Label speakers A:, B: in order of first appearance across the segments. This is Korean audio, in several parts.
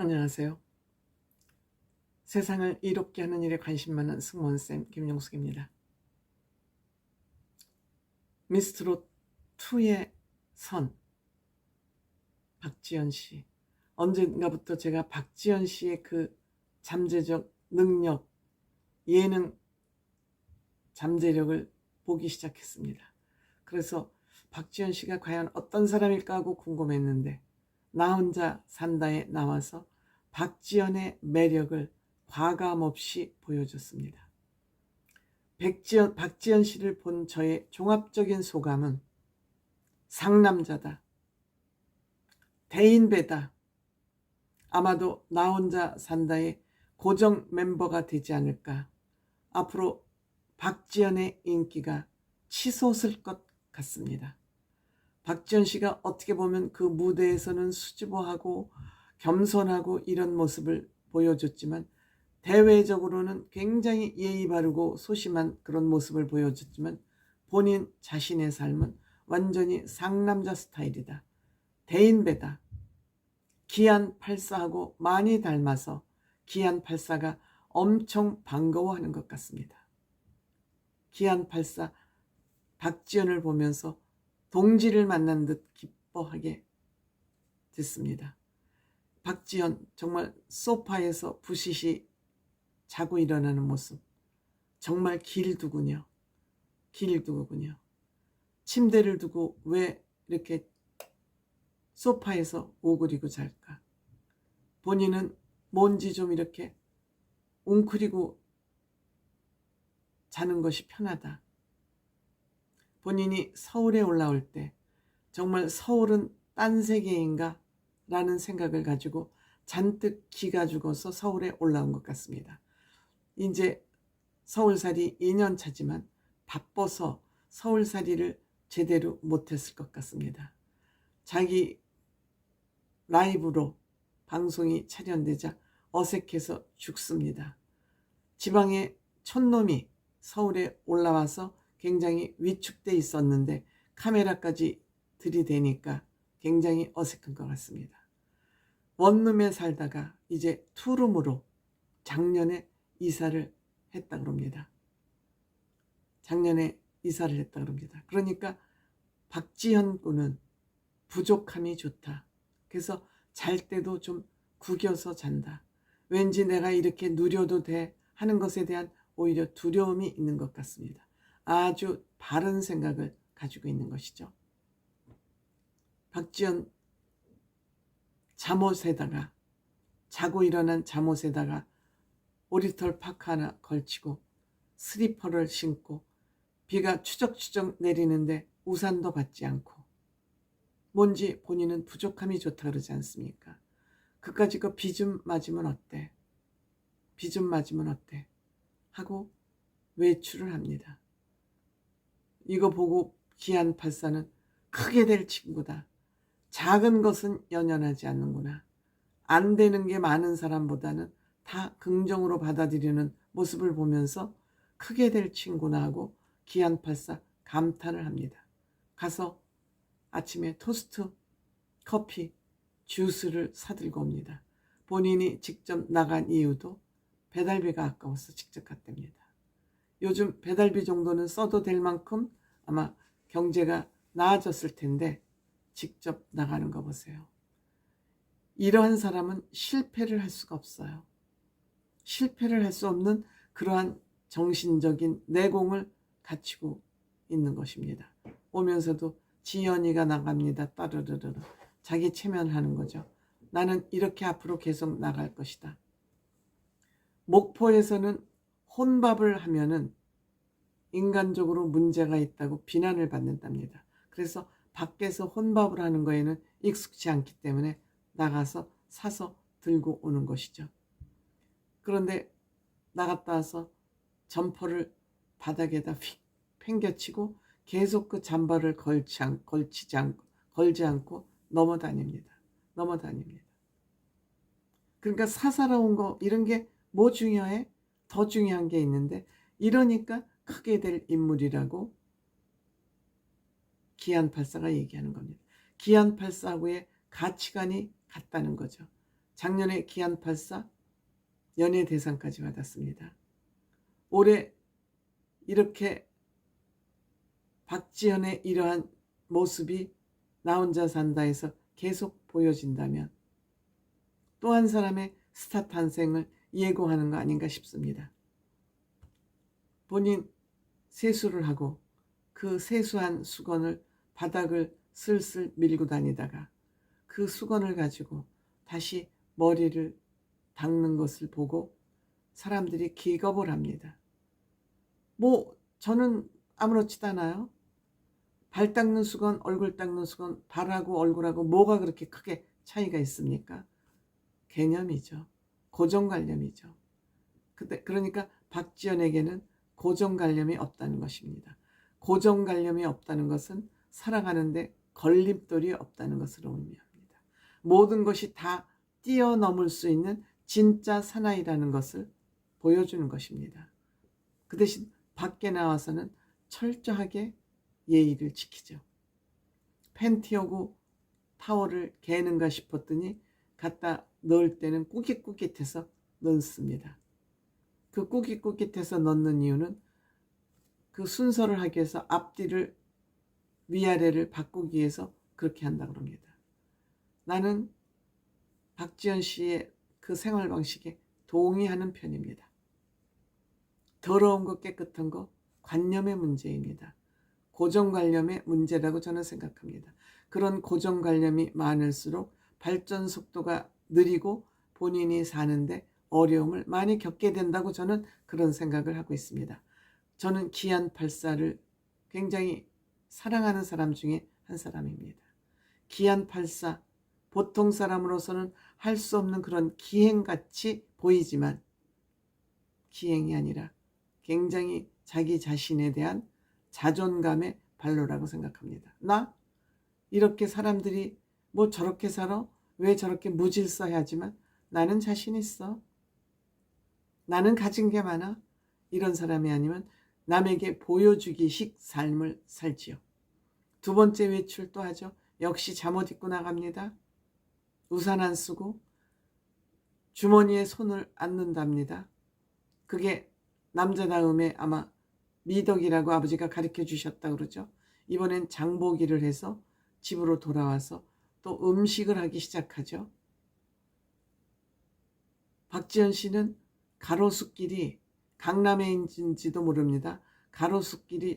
A: 안녕하세요. 세상을 이롭게 하는 일에 관심 많은 승무원쌤 김용숙입니다. 미스트롯 2의 선, 박지연 씨. 언젠가부터 제가 박지연 씨의 그 잠재적 능력, 예능 잠재력을 보기 시작했습니다. 그래서 박지연 씨가 과연 어떤 사람일까 하고 궁금했는데, 나 혼자 산다에 나와서 박지연의 매력을 과감없이 보여줬습니다. 박지연 씨를 본 저의 종합적인 소감은 상남자다, 대인배다, 아마도 나 혼자 산다의 고정 멤버가 되지 않을까. 앞으로 박지연의 인기가 치솟을 것 같습니다. 박지연 씨가 어떻게 보면 그 무대에서는 수줍어하고 겸손하고 이런 모습을 보여줬지만, 대외적으로는 굉장히 예의 바르고 소심한 그런 모습을 보여줬지만, 본인 자신의 삶은 완전히 상남자 스타일이다, 대인배다, 기안84하고 많이 닮아서 기안84가 엄청 반가워하는 것 같습니다. 기안84 박지연을 보면서 동지를 만난 듯 기뻐하게 됐습니다. 박지연 정말 소파에서 부시시 자고 일어나는 모습 정말 길두군요. 길두군요. 침대를 두고 왜 이렇게 소파에서 오그리고 잘까? 본인은 뭔지 좀 이렇게 웅크리고 자는 것이 편하다. 본인이 서울에 올라올 때 정말 서울은 딴 세계인가? 라는 생각을 가지고 잔뜩 기가 죽어서 서울에 올라온 것 같습니다. 이제 서울살이 2년 차지만 바빠서 서울살이를 제대로 못했을 것 같습니다. 자기 라이브로 방송이 촬영되자 어색해서 죽습니다. 지방의 촌놈이 서울에 올라와서 굉장히 위축돼 있었는데 카메라까지 들이대니까 굉장히 어색한 것 같습니다. 원룸에 살다가 이제 투룸으로 작년에 이사를 했다 그럽니다. 작년에 이사를 했다 그럽니다. 그러니까 박지현 군은 부족함이 좋다. 그래서 잘 때도 좀 구겨서 잔다. 왠지 내가 이렇게 누려도 돼 하는 것에 대한 오히려 두려움이 있는 것 같습니다. 아주 바른 생각을 가지고 있는 것이죠. 박지연 잠옷에다가, 자고 일어난 잠옷에다가 오리털 파카 하나 걸치고 슬리퍼를 신고 비가 추적추적 내리는데 우산도 받지 않고, 뭔지 본인은 부족함이 좋다 그러지 않습니까? 그까짓 거 비 좀 맞으면 어때? 비 좀 맞으면 어때? 하고 외출을 합니다. 이거 보고 기안84는 크게 될 친구다, 작은 것은 연연하지 않는구나, 안 되는 게 많은 사람보다는 다 긍정으로 받아들이는 모습을 보면서 크게 될 친구나 하고 기안84 감탄을 합니다. 가서 아침에 토스트, 커피, 주스를 사들고 옵니다. 본인이 직접 나간 이유도 배달비가 아까워서 직접 갔답니다. 요즘 배달비 정도는 써도 될 만큼 아마 경제가 나아졌을 텐데 직접 나가는 거 보세요. 이러한 사람은 실패를 할 수가 없어요. 실패를 할 수 없는 그러한 정신적인 내공을 갖추고 있는 것입니다. 오면서도 지연이가 나갑니다. 따르르르 자기 체면하는 거죠. 나는 이렇게 앞으로 계속 나갈 것이다. 목포에서는 혼밥을 하면은 인간적으로 문제가 있다고 비난을 받는답니다. 그래서 밖에서 혼밥을 하는 거에는 익숙치 않기 때문에 나가서 사서 들고 오는 것이죠. 그런데 나갔다 와서 점퍼를 바닥에다 휙 팽겨치고 계속 그 잠바를 걸지 않고 넘어다닙니다. 그러니까 사사로운 거 이런 게 뭐 중요해? 더 중요한 게 있는데, 이러니까 크게 될 인물이라고 기안84가 얘기하는 겁니다. 기안84하고의 가치관이 같다는 거죠. 작년에 기안84 연예대상까지 받았습니다. 올해 이렇게 박지현의 이러한 모습이 나 혼자 산다에서 계속 보여진다면 또 한 사람의 스타 탄생을 예고하는 거 아닌가 싶습니다. 본인 세수를 하고 그 세수한 수건을 바닥을 슬슬 밀고 다니다가 그 수건을 가지고 다시 머리를 닦는 것을 보고 사람들이 기겁을 합니다. 뭐 저는 아무렇지도 않아요. 발 닦는 수건, 얼굴 닦는 수건, 발하고 얼굴하고 뭐가 그렇게 크게 차이가 있습니까? 개념이죠. 고정관념이죠. 그러니까 박지연에게는 고정관념이 없다는 것입니다. 고정관념이 없다는 것은 살아가는데 걸림돌이 없다는 것을 의미합니다. 모든 것이 다 뛰어넘을 수 있는 진짜 사나이라는 것을 보여주는 것입니다. 그 대신 밖에 나와서는 철저하게 예의를 지키죠. 팬티하고 타월을 개는가 싶었더니 갖다 넣을 때는 꾸깃꾸깃해서 넣습니다. 그 꾸깃꾸깃해서 넣는 이유는 그 순서를 하기 위해서 앞뒤를 위아래를 바꾸기 위해서 그렇게 한다고 합니다. 나는 박지연 씨의 그 생활 방식에 동의하는 편입니다. 더러운 거 깨끗한 거 관념의 문제입니다. 고정관념의 문제라고 저는 생각합니다. 그런 고정관념이 많을수록 발전 속도가 느리고 본인이 사는데 어려움을 많이 겪게 된다고 저는 그런 생각을 하고 있습니다. 저는 기안84를 굉장히 사랑하는 사람 중에 한 사람입니다. 기안84, 보통 사람으로서는 할 수 없는 그런 기행같이 보이지만 기행이 아니라 굉장히 자기 자신에 대한 자존감의 발로라고 생각합니다. 나 이렇게 사람들이 뭐 저렇게 살아? 왜 저렇게 무질서해하지만 나는 자신 있어. 나는 가진 게 많아. 이런 사람이 아니면 남에게 보여주기식 삶을 살지요. 두 번째 외출 또 하죠. 역시 잠옷 입고 나갑니다. 우산 안 쓰고 주머니에 손을 안 넣는답니다. 그게 남자다움의 아마 미덕이라고 아버지가 가르쳐 주셨다 그러죠. 이번엔 장보기를 해서 집으로 돌아와서 또 음식을 하기 시작하죠. 박지연 씨는 가로수길이 강남에 있는지도 모릅니다. 가로수길이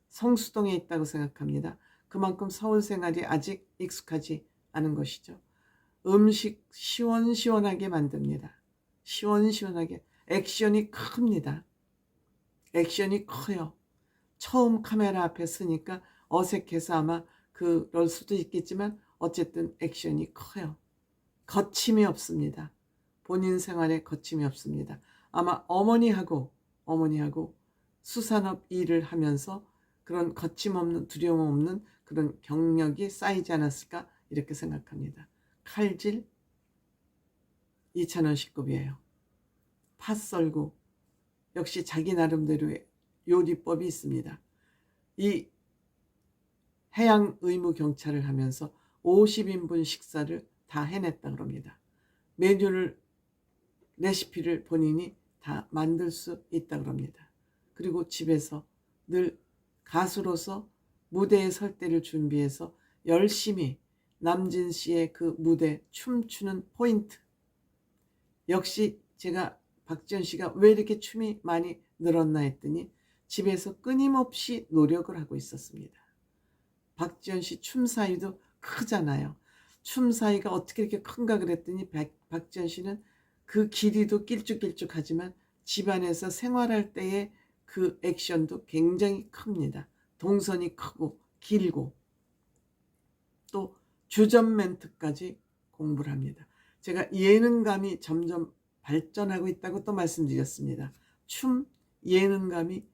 A: 성수동에 있다고 생각합니다. 그만큼 서울 생활이 아직 익숙하지 않은 것이죠. 음식 시원시원하게 만듭니다. 시원시원하게. 액션이 큽니다. 액션이 커요. 처음 카메라 앞에 서니까 어색해서 아마 그럴 수도 있겠지만 어쨌든 액션이 커요. 거침이 없습니다. 본인 생활에 거침이 없습니다. 아마 어머니하고 수산업 일을 하면서 그런 거침없는 두려움 없는 그런 경력이 쌓이지 않았을까 이렇게 생각합니다. 칼질 2000원씩급이에요. 팥 썰고 역시 자기 나름대로의 요리법이 있습니다. 이 해양 의무 경찰을 하면서 50인분 식사를 다 해냈다고 합니다. 메뉴를 레시피를 본인이 다 만들 수 있다고 합니다. 그리고 집에서 늘 가수로서 무대에 설 때를 준비해서 열심히 남진 씨의 그 무대 춤추는 포인트. 역시 제가 박지연 씨가 왜 이렇게 춤이 많이 늘었나 했더니 집에서 끊임없이 노력을 하고 있었습니다. 박지연 씨 춤 사이도 크잖아요. 춤 사이가 어떻게 이렇게 큰가 그랬더니 박지연 씨는 그 길이도 길쭉길쭉하지만 집안에서 생활할 때의 그 액션도 굉장히 큽니다. 동선이 크고 길고 또 주전 멘트까지 공부를 합니다. 제가 예능감이 점점 발전하고 있다고 또 말씀드렸습니다. 춤 예능감이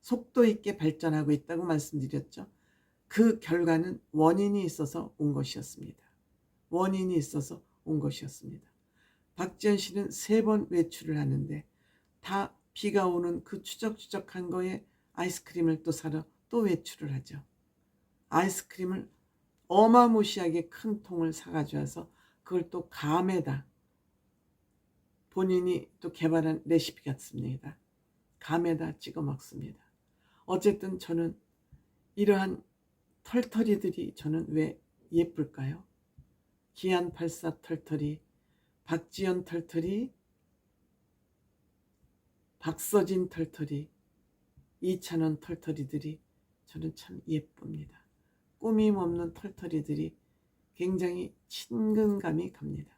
A: 속도 있게 발전하고 있다고 말씀드렸죠. 그 결과는 원인이 있어서 온 것이었습니다. 원인이 있어서 온 것이었습니다. 박지연 씨는 3번 외출을 하는데 다 비가 오는 그 추적추적한 거에 아이스크림을 또 사러 또 외출을 하죠. 아이스크림을 어마무시하게 큰 통을 사가져와서 그걸 또 감에다 본인이 또 개발한 레시피 같습니다. 감에다 찍어 먹습니다. 어쨌든 저는 이러한 털털이들이 저는 왜 예쁠까요? 기안84 털털이, 박지연 털털이, 박서진 털털이, 이찬원 털털이들이 저는 참 예쁩니다. 꾸밈 없는 털털이들이 굉장히 친근감이 갑니다.